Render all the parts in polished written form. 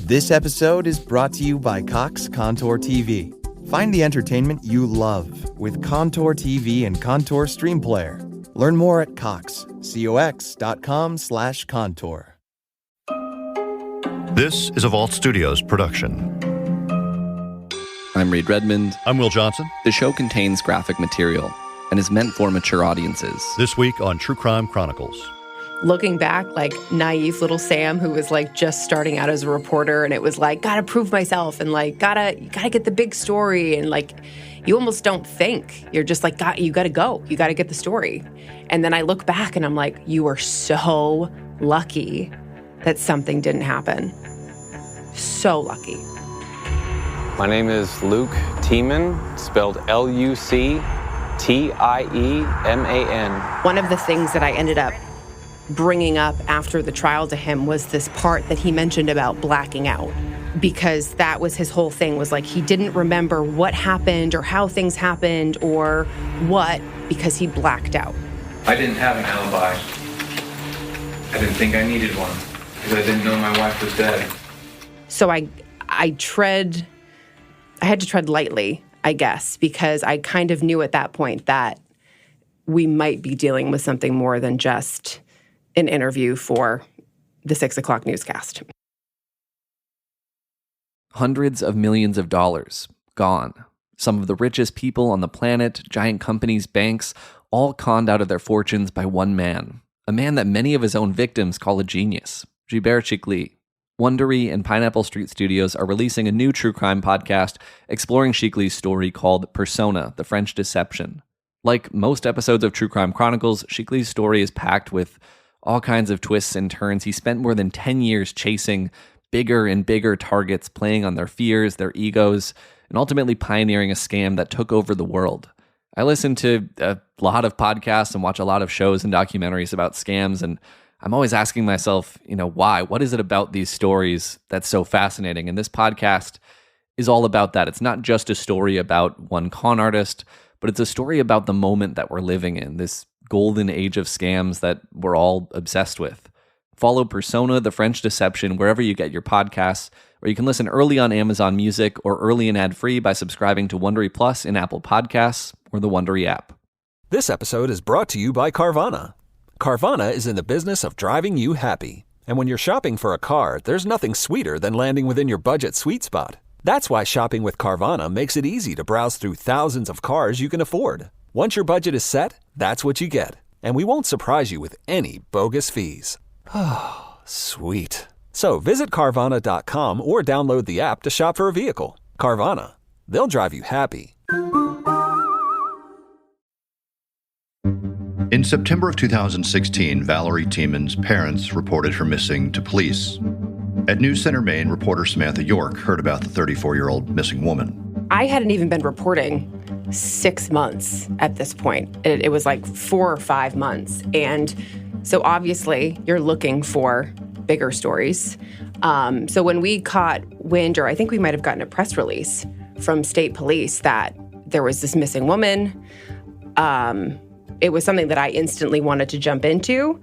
This episode is brought to you by Cox Contour TV. Find the entertainment you love with Contour TV and Contour Stream Player. Learn more at cox.com/contour. This is a Vault Studios production. I'm Reed Redmond. I'm Will Johnson. The show contains graphic material and is meant for mature audiences. This week on True Crime Chronicles. Looking back, like naive little Sam who was like just starting out as a reporter, and it was like, gotta prove myself and like gotta get the big story, and like you almost don't think. You're just like, you gotta go. You gotta get the story. And then I look back and I'm like, you are so lucky that something didn't happen. So lucky. My name is Luc Tieman, spelled Luctieman. One of the things that I ended up bringing up after the trial to him was this part that he mentioned about blacking out, because that was his whole thing, was like he didn't remember what happened or how things happened or what, because he blacked out. I didn't have an alibi. I didn't think I needed one because I didn't know my wife was dead. So I had to tread lightly, I guess, because I kind of knew at that point that we might be dealing with something more than just an interview for the 6 o'clock newscast. Hundreds of millions of dollars gone. Some of the richest people on the planet, giant companies, banks, all conned out of their fortunes by one man. A man that many of his own victims call a genius, Gilbert Chikli. Wondery and Pineapple Street Studios are releasing a new true crime podcast exploring Chikli's story called Persona, the French Deception. Like most episodes of True Crime Chronicles, Chikli's story is packed with all kinds of twists and turns. He spent more than 10 years chasing bigger and bigger targets, playing on their fears, their egos, and ultimately pioneering a scam that took over the world. I listen to a lot of podcasts and watch a lot of shows and documentaries about scams, and I'm always asking myself, why? What is it about these stories that's so fascinating? And this podcast is all about that. It's not just a story about one con artist, but it's a story about the moment that we're living in, this golden age of scams that we're all obsessed with. Follow Persona, the French Deception, wherever you get your podcasts, or you can listen early on Amazon Music or early and ad-free by subscribing to Wondery Plus in Apple Podcasts or the Wondery app. This episode is brought to you by Carvana. Carvana is in the business of driving you happy. And when you're shopping for a car, there's nothing sweeter than landing within your budget sweet spot. That's why shopping with Carvana makes it easy to browse through thousands of cars you can afford. Once your budget is set, that's what you get. And we won't surprise you with any bogus fees. Oh, sweet. So visit Carvana.com or download the app to shop for a vehicle. Carvana, they'll drive you happy. In September of 2016, Valerie Tieman's parents reported her missing to police. At NewsCenterMaine Reporter Samantha York heard about the 34-year-old missing woman. I hadn't even been reporting 6 months at this point. It was like 4 or 5 months. And so obviously you're looking for bigger stories. So when we caught wind, or I think we might have gotten a press release from state police that there was this missing woman, it was something that I instantly wanted to jump into.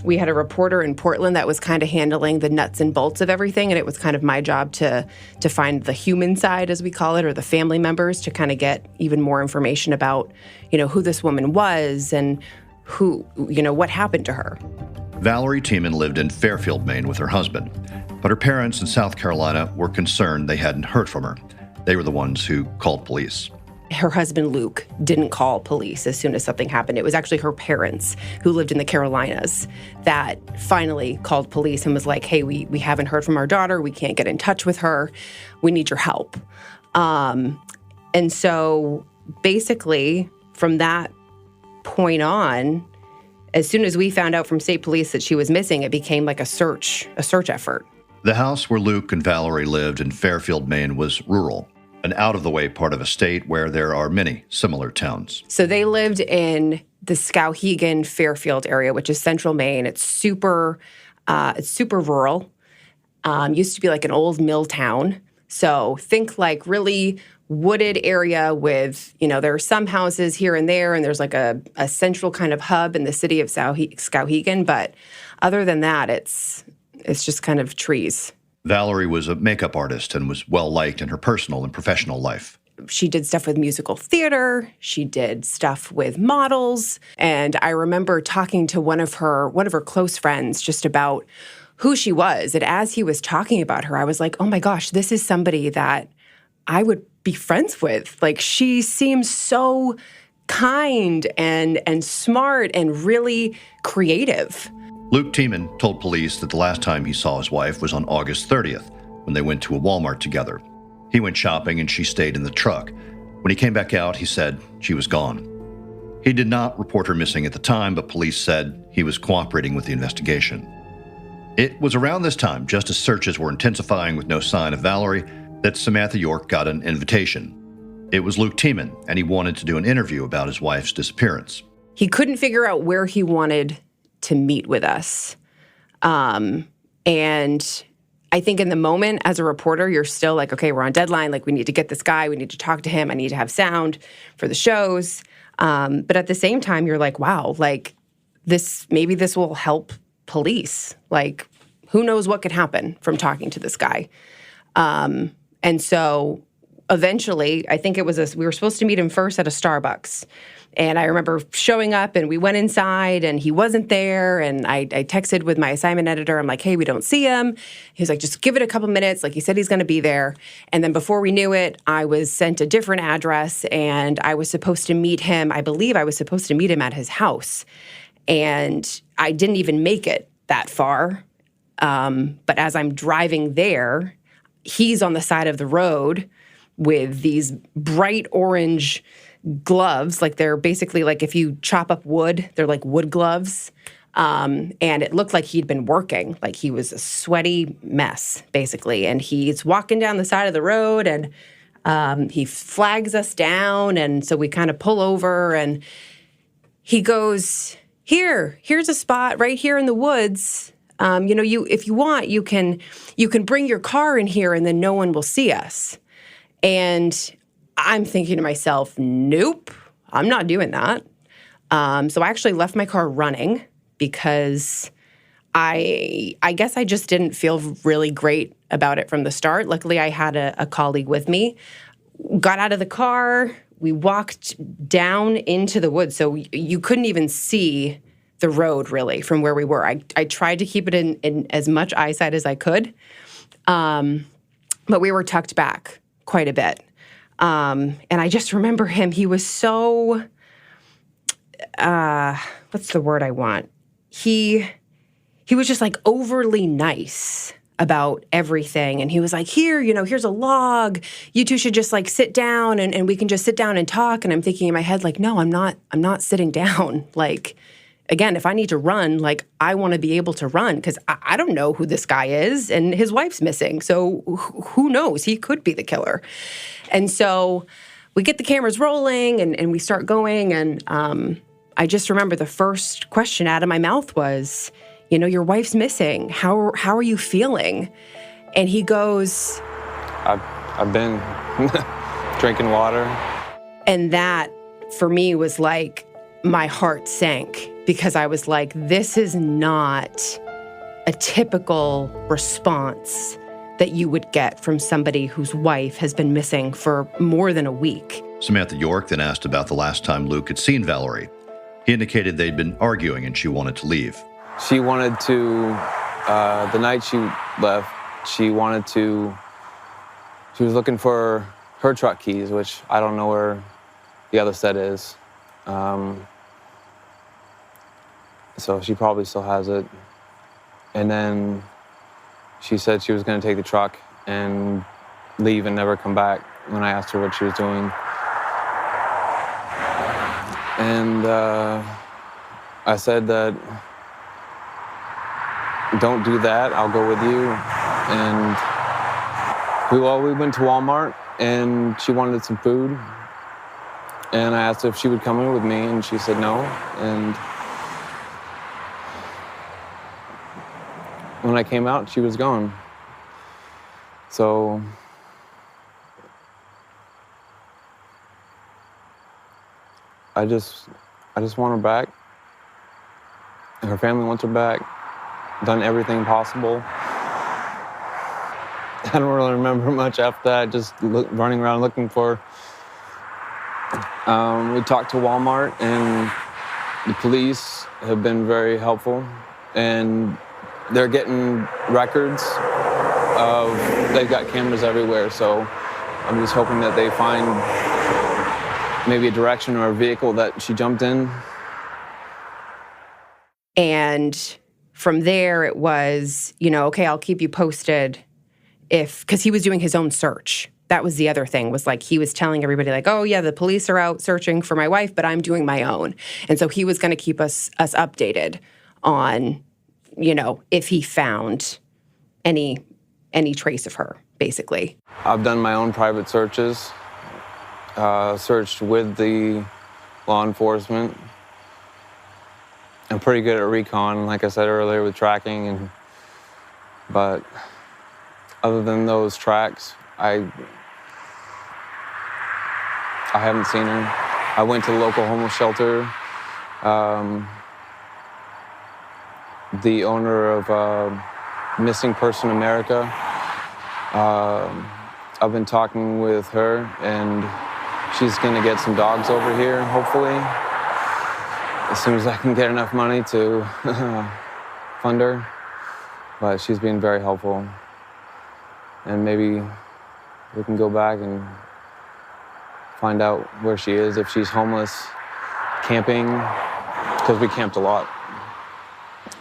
We had a reporter in Portland that was kind of handling the nuts and bolts of everything, and it was kind of my job to find the human side, as we call it, or the family members, to kind of get even more information about, who this woman was and who, what happened to her. Valerie Tieman lived in Fairfield, Maine with her husband, but her parents in South Carolina were concerned they hadn't heard from her. They were the ones who called police. Her husband, Luc, didn't call police as soon as something happened. It was actually her parents, who lived in the Carolinas, that finally called police and was like, hey, we haven't heard from our daughter. We can't get in touch with her. We need your help. And so basically from that point on, as soon as we found out from state police that she was missing, it became like a search effort. The house where Luc and Valerie lived in Fairfield, Maine was rural, an out-of-the-way part of a state where there are many similar towns. So they lived in the Skowhegan, Fairfield area, which is central Maine. It's super rural. Used to be like an old mill town. So think like really wooded area with, there are some houses here and there, and there's like a central kind of hub in the city of Skowhegan. But other than that, it's just kind of trees. Valerie was a makeup artist and was well-liked in her personal and professional life. She did stuff with musical theater. She did stuff with models. And I remember talking to one of her close friends just about who she was. And as he was talking about her, I was like, oh my gosh, this is somebody that I would be friends with. Like, she seems so kind and smart and really creative. Luc Tieman told police that the last time he saw his wife was on August 30th, when they went to a Walmart together. He went shopping and she stayed in the truck. When he came back out, he said she was gone. He did not report her missing at the time, but police said he was cooperating with the investigation. It was around this time, just as searches were intensifying with no sign of Valerie, that Samantha York got an invitation. It was Luc Tieman, and he wanted to do an interview about his wife's disappearance. He couldn't figure out where he wanted to meet with us. And I think in the moment, as a reporter, you're still like, okay, we're on deadline. Like, we need to get this guy. We need to talk to him. I need to have sound for the shows. But at the same time, you're like, wow, like, maybe this will help police. Like, who knows what could happen from talking to this guy. And so eventually, I think we were supposed to meet him first at a Starbucks. And I remember showing up, and we went inside, and he wasn't there. And I texted with my assignment editor. I'm like, hey, we don't see him. He was like, just give it a couple minutes. Like, he said he's going to be there. And then before we knew it, I was sent a different address, and I was supposed to meet him. I believe I was supposed to meet him at his house. And I didn't even make it that far. But as I'm driving there, he's on the side of the road with these bright orange gloves. Like, they're basically like, if you chop up wood, they're like wood gloves. And it looked like he'd been working. Like, he was a sweaty mess, basically. And he's walking down the side of the road, and he flags us down. And so we kind of pull over, and he goes, here's a spot right here in the woods. If you want, you can bring your car in here, and then no one will see us. And I'm thinking to myself, nope, I'm not doing that. So I actually left my car running because I guess I just didn't feel really great about it from the start. Luckily, I had a colleague with me. Got out of the car. We walked down into the woods, so you couldn't even see the road, really, from where we were. I tried to keep it in as much eyesight as I could, but we were tucked back quite a bit. And I just remember him. He was so, what's the word I want? He was just like overly nice about everything. And he was like, here's a log. You two should just like sit down and we can just sit down and talk. And I'm thinking in my head, like, no, I'm not sitting down. Like, again, if I need to run, like, I want to be able to run because I don't know who this guy is, and his wife's missing. So who knows? He could be the killer. And so we get the cameras rolling, and we start going. And I just remember the first question out of my mouth was, your wife's missing. How are you feeling? And he goes, I've been drinking water. And that, for me, was like, my heart sank because I was like, this is not a typical response that you would get from somebody whose wife has been missing for more than a week. Samantha York then asked about the last time Luc had seen Valerie. He indicated they'd been arguing and she wanted to leave. She wanted to, the night she left, she was looking for her truck keys, which I don't know where the other set is. So she probably still has it. And then she said she was going to take the truck and leave and never come back when I asked her what she was doing. And I said that, don't do that, I'll go with you. And we went to Walmart, and she wanted some food. And I asked if she would come in with me, and she said no. And when I came out, she was gone. So I just want her back. Her family wants her back. Done everything possible. I don't really remember much after that, just running around looking for her. We talked to Walmart, and the police have been very helpful, and they're getting records of, they've got cameras everywhere, so I'm just hoping that they find maybe a direction or a vehicle that she jumped in. And from there, it was, okay, I'll keep you posted because he was doing his own search. That was the other thing, was like he was telling everybody like, oh yeah, the police are out searching for my wife, but I'm doing my own. And so he was going to keep us updated on, if he found any trace of her, basically. I've done my own private searches, searched with the law enforcement. I'm pretty good at recon, like I said earlier, with tracking, but other than those tracks, I haven't seen her. I went to the local homeless shelter. The owner of Missing Person America, I've been talking with her, and she's gonna get some dogs over here, hopefully, as soon as I can get enough money to fund her. But she's been very helpful. And maybe we can go back and find out where she is, if she's homeless, camping, because we camped a lot.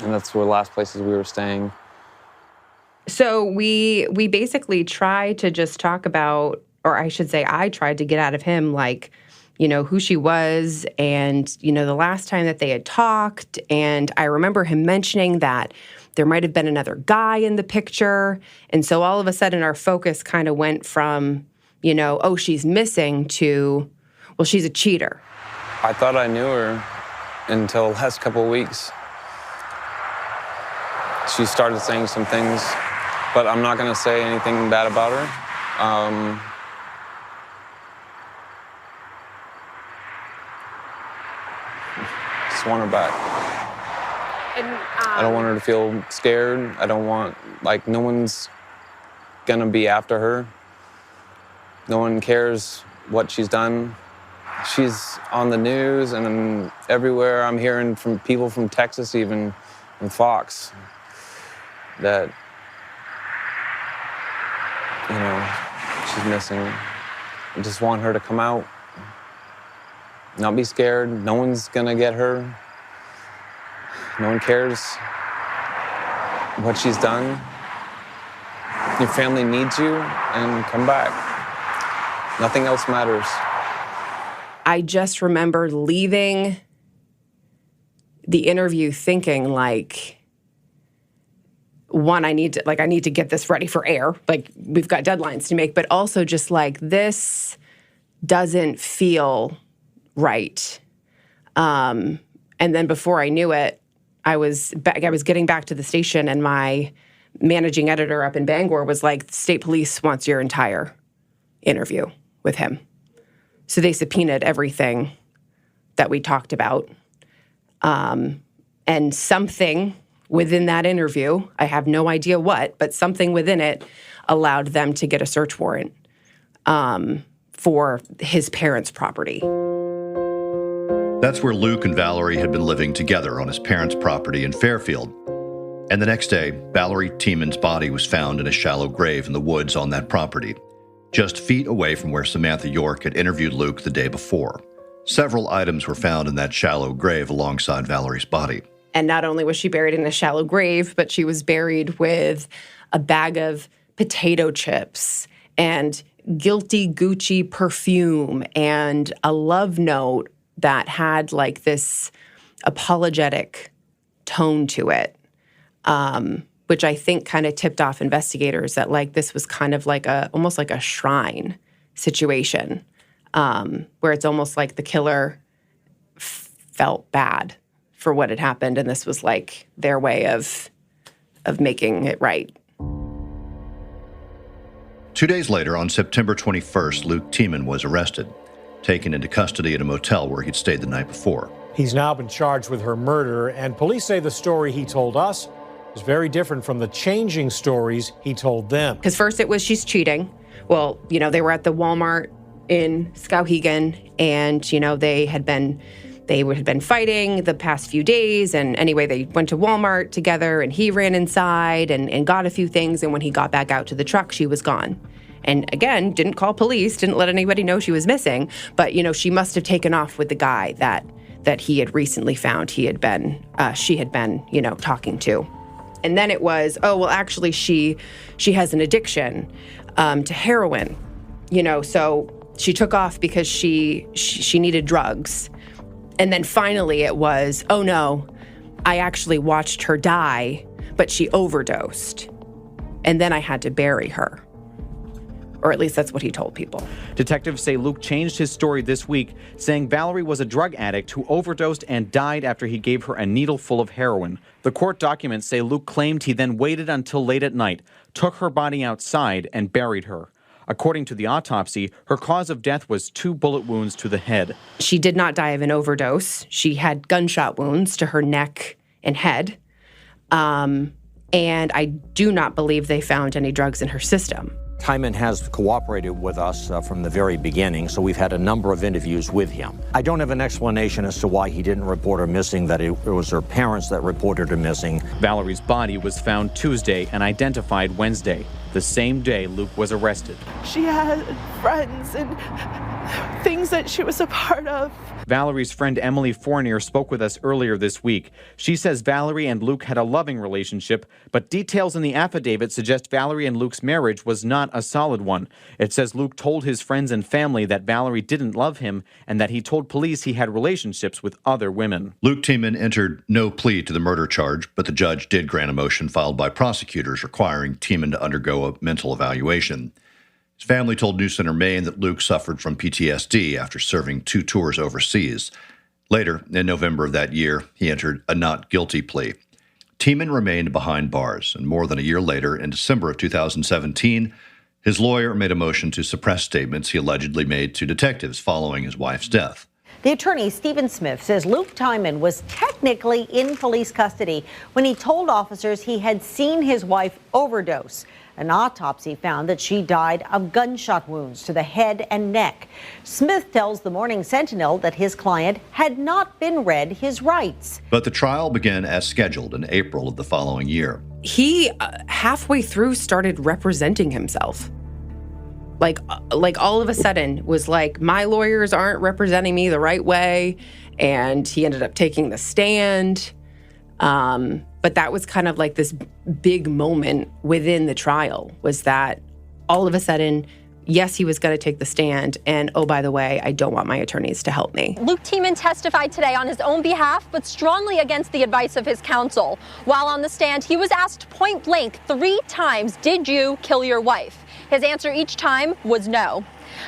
And that's the last places we were staying. So we basically tried to just talk about, or I should say I tried to get out of him, like, who she was and, the last time that they had talked. And I remember him mentioning that there might have been another guy in the picture. And so all of a sudden our focus kind of went from, oh, she's missing to, well, she's a cheater. I thought I knew her until the last couple of weeks. She started saying some things, but I'm not going to say anything bad about her. Just want her back. And, I don't want her to feel scared. I don't want, no one's gonna be after her. No one cares what she's done. She's on the news and everywhere. I'm hearing from people from Texas, even, and Fox, that, she's missing. I just want her to come out. Not be scared. No one's gonna get her. No one cares what she's done. Your family needs you, and come back. Nothing else matters. I just remember leaving the interview thinking one, I need to get this ready for air. We've got deadlines to make, but also just this doesn't feel right. And then before I knew it, I was getting back to the station, and my managing editor up in Bangor was like, "State Police wants your entire interview with him." So they subpoenaed everything that we talked about. And something within that interview, I have no idea what, but something within it allowed them to get a search warrant for his parents' property. That's where Luc and Valerie had been living together on his parents' property in Fairfield. And the next day, Valerie Tieman's body was found in a shallow grave in the woods on that property, just feet away from where Samantha York had interviewed Luc the day before. Several items were found in that shallow grave alongside Valerie's body. And not only was she buried in a shallow grave, but she was buried with a bag of potato chips and Guilty Gucci perfume and a love note that had this apologetic tone to it, which I think kind of tipped off investigators that this was kind of almost like a shrine situation, where it's almost like the killer felt bad for what had happened, and this was their way of making it right. 2 days later, on September 21st, Luc Tieman was arrested, taken into custody at a motel where he'd stayed the night before. He's now been charged with her murder, and police say the story he told us is very different from the changing stories he told them. Because first it was she's cheating. Well, they were at the Walmart in Skowhegan, and, they had been fighting the past few days. And anyway, they went to Walmart together, and he ran inside and got a few things. And when he got back out to the truck, she was gone. And again, didn't call police, didn't let anybody know she was missing. But, she must have taken off with the guy that he had recently found she had been, talking to. And then it was, actually, she has an addiction to heroin, so she took off because she needed drugs. And then finally it was, oh no, I actually watched her die, but she overdosed. And then I had to bury her. Or at least that's what he told people. Detectives say Luc changed his story this week, saying Valerie was a drug addict who overdosed and died after he gave her a needle full of heroin. The court documents say Luc claimed he then waited until late at night, took her body outside, and buried her. According to the autopsy, her cause of death was 2 bullet wounds to the head. She did not die of an overdose. She had gunshot wounds to her neck and head. And I do not believe they found any drugs in her system. Tieman has cooperated with us from the very beginning, so we've had a number of interviews with him. I don't have an explanation as to why he didn't report her missing, that it was her parents that reported her missing. Valerie's body was found Tuesday and identified Wednesday, the same day Luc was arrested. She had friends and things that she was a part of. Valerie's friend Emily Fournier spoke with us earlier this week. She says Valerie and Luc had a loving relationship, but details in the affidavit suggest Valerie and Luc's marriage was not a solid one. It says Luc told his friends and family that Valerie didn't love him and that he told police he had relationships with other women. Luc Tieman entered no plea to the murder charge, but the judge did grant a motion filed by prosecutors requiring Tieman to undergo a mental evaluation. His family told NewsCenterMaine that Luc suffered from PTSD after serving 2 tours overseas. Later, in November of that year, he entered a not guilty plea. Tieman remained behind bars, and more than a year later, in December of 2017, his lawyer made a motion to suppress statements he allegedly made to detectives following his wife's death. The attorney, Stephen Smith, says Luc Tieman was technically in police custody when he told officers he had seen his wife overdose. An autopsy found that she died of gunshot wounds to the head and neck. Smith tells the Morning Sentinel that his client had not been read his rights. But the trial began as scheduled in April of the following year. He halfway through started representing himself. Like all of a sudden was like, my lawyers aren't representing me the right way. And he ended up taking the stand. But that was kind of like this big moment within the trial, was that all of a sudden, yes, he was going to take the stand. And, oh, by the way, I don't want my attorneys to help me. Luc Tieman testified today on his own behalf, but strongly against the advice of his counsel. While on the stand, he was asked point blank 3 times, did you kill your wife? His answer each time was no.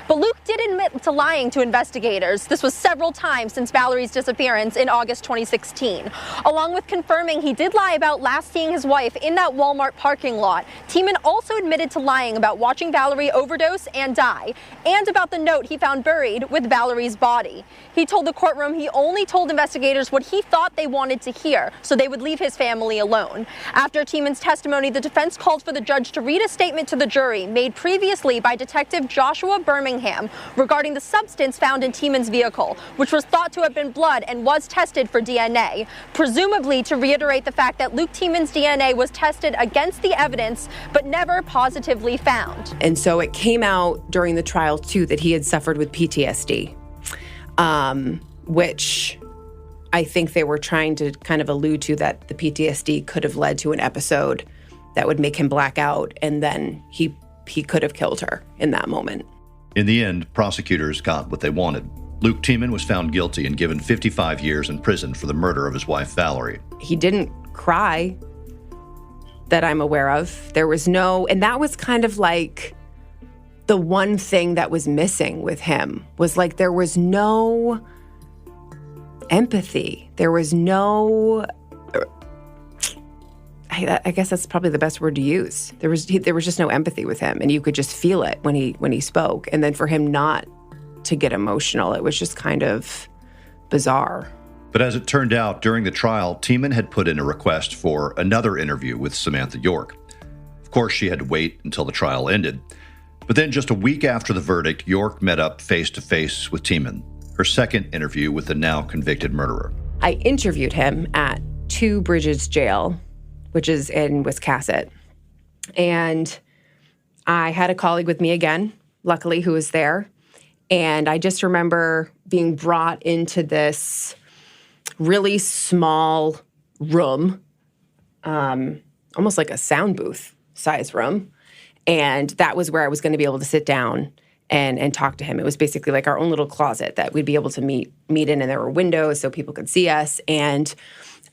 But Luc did admit to lying to investigators. This was several times since Valerie's disappearance in August 2016. Along with confirming he did lie about last seeing his wife in that Walmart parking lot, Tieman also admitted to lying about watching Valerie overdose and die, and about the note he found buried with Valerie's body. He told the courtroom he only told investigators what he thought they wanted to hear, so they would leave his family alone. After Tieman's testimony, the defense called for the judge to read a statement to the jury made previously by Detective Joshua Birmingham regarding the substance found in Tieman's vehicle, which was thought to have been blood and was tested for DNA, presumably to reiterate the fact that Luc Tieman's DNA was tested against the evidence, but never positively found. And so it came out during the trial, too, that he had suffered with PTSD, which I think they were trying to kind of allude to, that the PTSD could have led to an episode that would make him black out, and then he could have killed her in that moment. In the end, prosecutors got what they wanted. Luc Tieman was found guilty and given 55 years in prison for the murder of his wife, Valerie. He didn't cry that I'm aware of. There was no, and that was kind of like the one thing that was missing with him, was like there was no empathy. There was no, I guess that's probably the best word to use. There was just no empathy with him, and you could just feel it when he spoke. And then for him not to get emotional, it was just kind of bizarre. But as it turned out, during the trial, Tieman had put in a request for another interview with Samantha York. Of course, she had to wait until the trial ended. But then just a week after the verdict, York met up face-to-face with Tieman, her second interview with the now convicted murderer. I interviewed him at Two Bridges Jail, which is in Wiscasset. And I had a colleague with me again, luckily, who was there. And I just remember being brought into this really small room, almost like a sound booth size room. And that was where I was going to be able to sit down and talk to him. It was basically like our own little closet that we'd be able to meet in, and there were windows so people could see us. And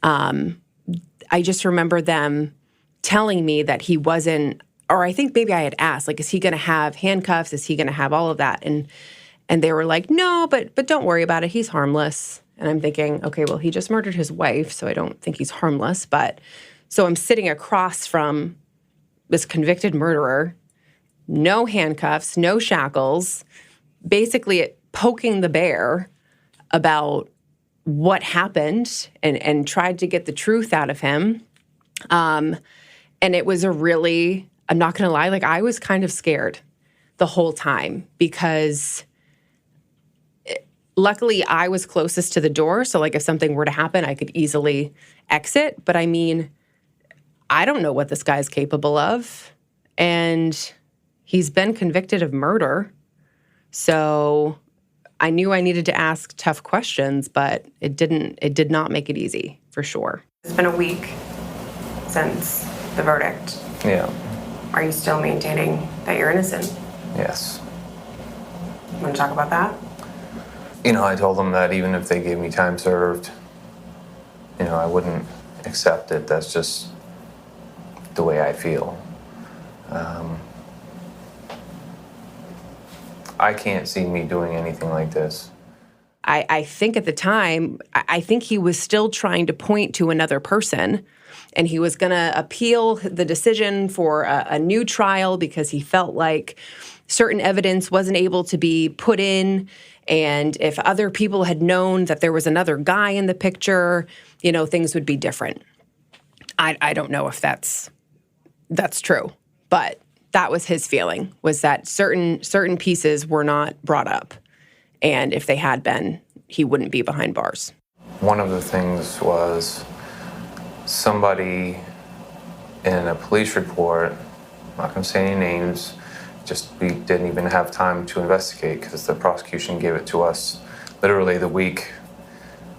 I just remember them telling me that he wasn't, or I think maybe I had asked, like, is he going to have handcuffs? Is he going to have all of that? And they were like, no, but don't worry about it. He's harmless. And I'm thinking, okay, well, he just murdered his wife, so I don't think he's harmless. But so I'm sitting across from this convicted murderer, no handcuffs, no shackles, basically poking the bear about what happened and tried to get the truth out of him. And it was a really, I'm not going to lie, like I was kind of scared the whole time because luckily I was closest to the door. So like if something were to happen, I could easily exit. But I mean, I don't know what this guy's capable of. And he's been convicted of murder. So I knew I needed to ask tough questions, but it did not make it easy, for sure. It's been a week since the verdict. Yeah. Are you still maintaining that you're innocent? Yes. You want to talk about that? You know, I told them that even if they gave me time served, you know, I wouldn't accept it. That's just the way I feel. I can't see me doing anything like this. I think at the time, I think he was still trying to point to another person, and he was going to appeal the decision for a new trial because he felt like certain evidence wasn't able to be put in, and if other people had known that there was another guy in the picture, you know, things would be different. I don't know if that's true, but that was his feeling, was that certain pieces were not brought up. And if they had been, he wouldn't be behind bars. One of the things was somebody in a police report, I'm not going to say any names, we didn't even have time to investigate because the prosecution gave it to us literally the week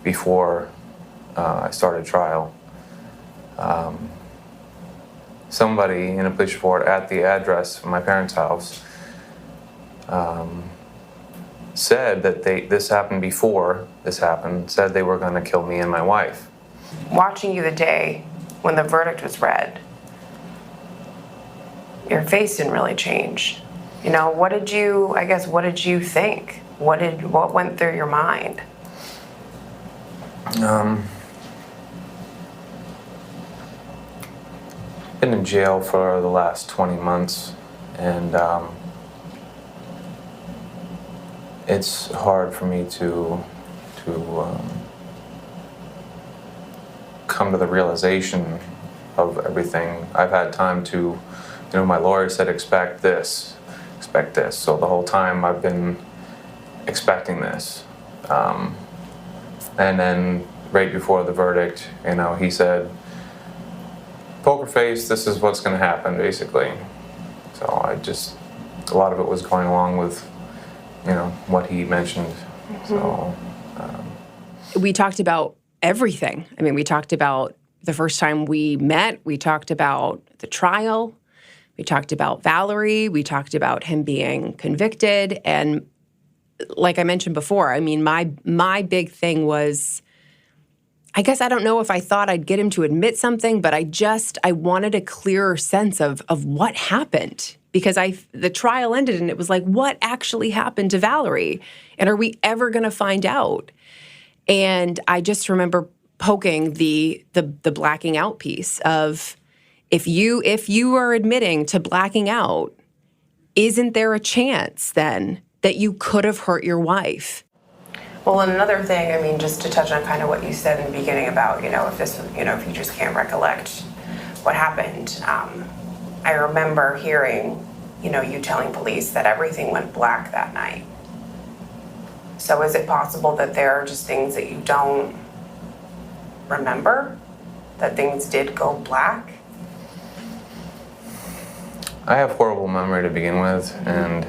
before I started trial. Somebody in a police report at the address of my parents' house said that this happened before this happened, said they were going to kill me and my wife. Watching you the day when the verdict was read, your face didn't really change. You know, what did you think? What went through your mind? Been in jail for the last 20 months, and it's hard for me to come to the realization of everything. I've had time to, you know, my lawyer said expect this. So the whole time I've been expecting this. And then right before the verdict, you know, he said, poker face, this is what's going to happen, basically. So a lot of it was going along with, you know, what he mentioned. Mm-hmm. So we talked about everything. I mean, we talked about the first time we met. We talked about the trial. We talked about Valerie. We talked about him being convicted. And like I mentioned before, I mean, my big thing was, I guess I don't know if I thought I'd get him to admit something, but I wanted a clearer sense of what happened. Because the trial ended and it was like, what actually happened to Valerie? And are we ever going to find out? And I just remember poking the blacking out piece of, if you are admitting to blacking out, isn't there a chance then that you could have hurt your wife? Well, and another thing, I mean, just to touch on kind of what you said in the beginning about, if you just can't recollect what happened. I remember hearing, you telling police that everything went black that night. So is it possible that there are just things that you don't remember? That things did go black? I have horrible memory to begin with, and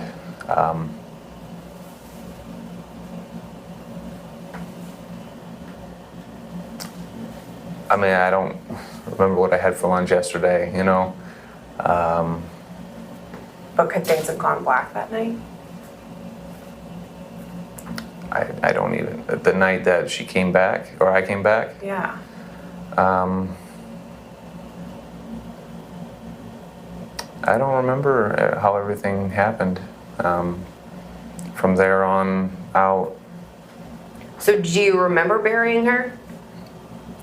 I don't remember what I had for lunch yesterday, But could things have gone black that night? I don't even, the night that she came back, or I came back? Yeah. I don't remember how everything happened. From there on out. So do you remember burying her?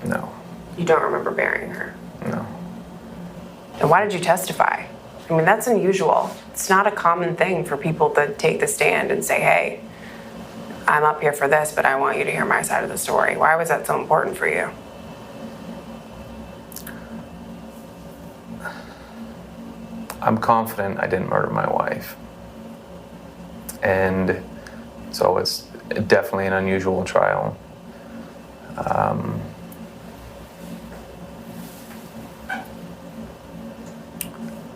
No. You don't remember burying her? No. And why did you testify? I mean, that's unusual. It's not a common thing for people to take the stand and say, hey, I'm up here for this, but I want you to hear my side of the story. Why was that so important for you? I'm confident I didn't murder my wife. And so it's definitely an unusual trial.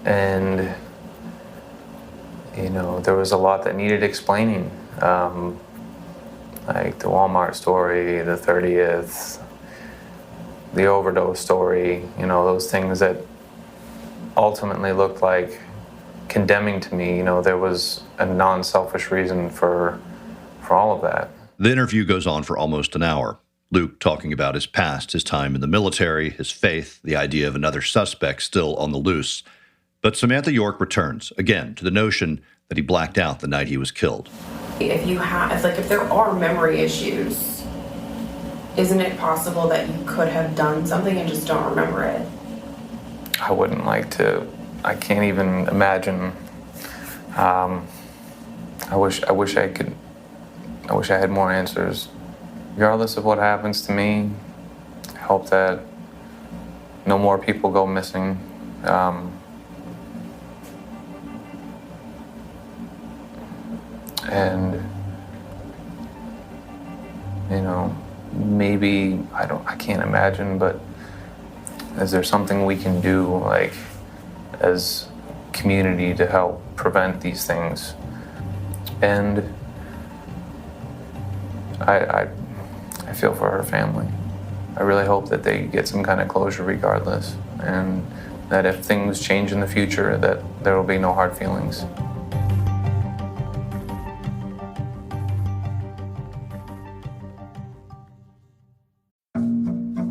And, there was a lot that needed explaining. Like the Walmart story, the 30th, the overdose story, those things that ultimately looked like condemning to me. There was a non-selfish reason for all of that. The interview goes on for almost an hour. Luc talking about his past, his time in the military, his faith, the idea of another suspect still on the loose. But Samantha York returns, again, to the notion that he blacked out the night he was killed. If there are memory issues, isn't it possible that you could have done something and just don't remember it? I wouldn't like to. I can't even imagine. I wish I could. I wish I had more answers. Regardless of what happens to me, I hope that no more people go missing. And maybe I can't imagine, but is there something we can do, like, as community to help prevent these things? And I feel for her family. I really hope that they get some kind of closure regardless, and that if things change in the future, that there will be no hard feelings.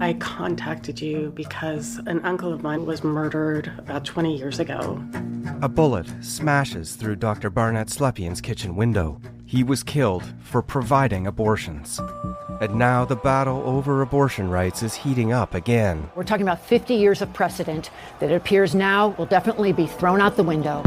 I contacted you because an uncle of mine was murdered about 20 years ago. A bullet smashes through Dr. Barnett Slepian's kitchen window. He was killed for providing abortions. And now the battle over abortion rights is heating up again. We're talking about 50 years of precedent that it appears now will definitely be thrown out the window.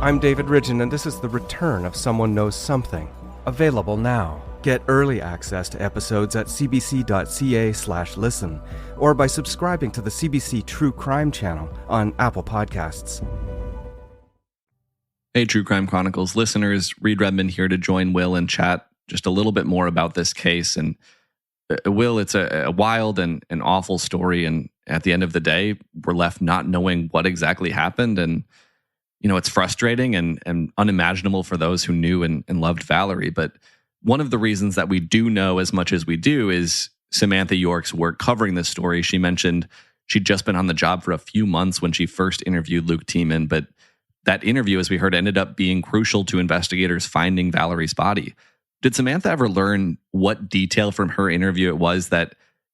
I'm David Ridgen, and this is the return of Someone Knows Something. Available now. Get early access to episodes at cbc.ca/listen or by subscribing to the CBC True Crime channel on Apple Podcasts. Hey, True Crime Chronicles listeners, Reed Redmond here to join Will and chat just a little bit more about this case. And Will, it's a wild and an awful story. And at the end of the day, we're left not knowing what exactly happened. And, it's frustrating and unimaginable for those who knew and loved Valerie. But one of the reasons that we do know as much as we do is Samantha York's work covering this story. She mentioned she'd just been on the job for a few months when she first interviewed Luc Tieman, but that interview, as we heard, ended up being crucial to investigators finding Valerie's body. Did Samantha ever learn what detail from her interview it was that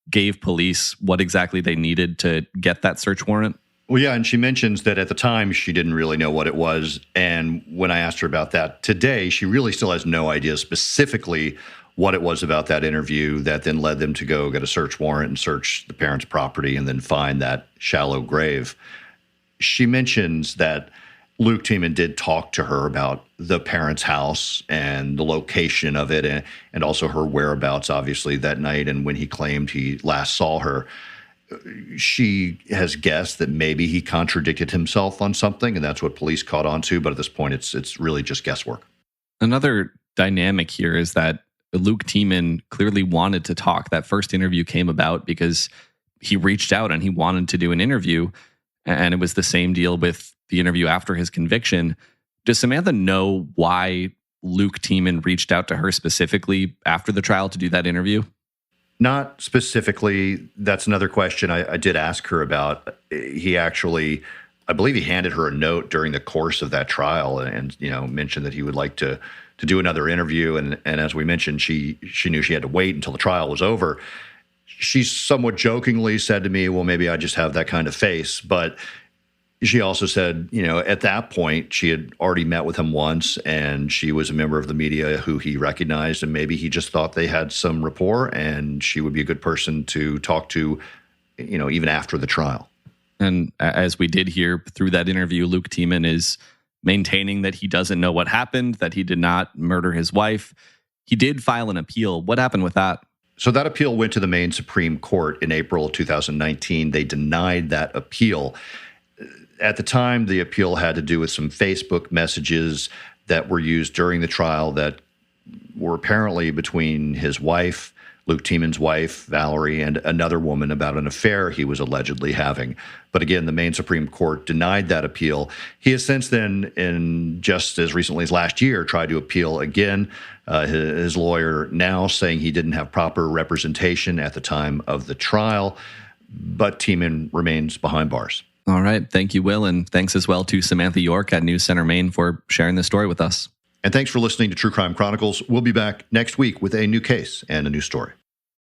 gave police what exactly they needed to get that search warrant? Well, yeah, and she mentions that at the time she didn't really know what it was. And when I asked her about that today, she really still has no idea specifically what it was about that interview that then led them to go get a search warrant and search the parents' property and then find that shallow grave. She mentions that Luc Tieman did talk to her about the parents' house and the location of it, and also her whereabouts, obviously, that night and when he claimed he last saw her. She has guessed that maybe he contradicted himself on something, and that's what police caught on to. But at this point, it's really just guesswork. Another dynamic here is that Luc Tieman clearly wanted to talk. That first interview came about because he reached out and he wanted to do an interview. And it was the same deal with the interview after his conviction. Does Samantha know why Luc Tieman reached out to her specifically after the trial to do that interview? Not specifically. That's another question I did ask her about. He actually, I believe he handed her a note during the course of that trial and mentioned that he would like to do another interview. And as we mentioned, she knew she had to wait until the trial was over. She somewhat jokingly said to me, well, maybe I just have that kind of face. But she also said, at that point, she had already met with him once, and she was a member of the media who he recognized, and maybe he just thought they had some rapport, and she would be a good person to talk to, even after the trial. And as we did hear through that interview, Luc Tieman is maintaining that he doesn't know what happened, that he did not murder his wife. He did file an appeal. What happened with that? So that appeal went to the Maine Supreme Court in April of 2019. They denied that appeal. At the time, the appeal had to do with some Facebook messages that were used during the trial that were apparently between his wife, Luc Tieman's wife, Valerie, and another woman about an affair he was allegedly having. But again, the Maine Supreme Court denied that appeal. He has since then, in just as recently as last year, tried to appeal again. His lawyer now saying he didn't have proper representation at the time of the trial, but Tieman remains behind bars. All right. Thank you, Will. And thanks as well to Samantha York at News Center Maine for sharing this story with us. And thanks for listening to True Crime Chronicles. We'll be back next week with a new case and a new story.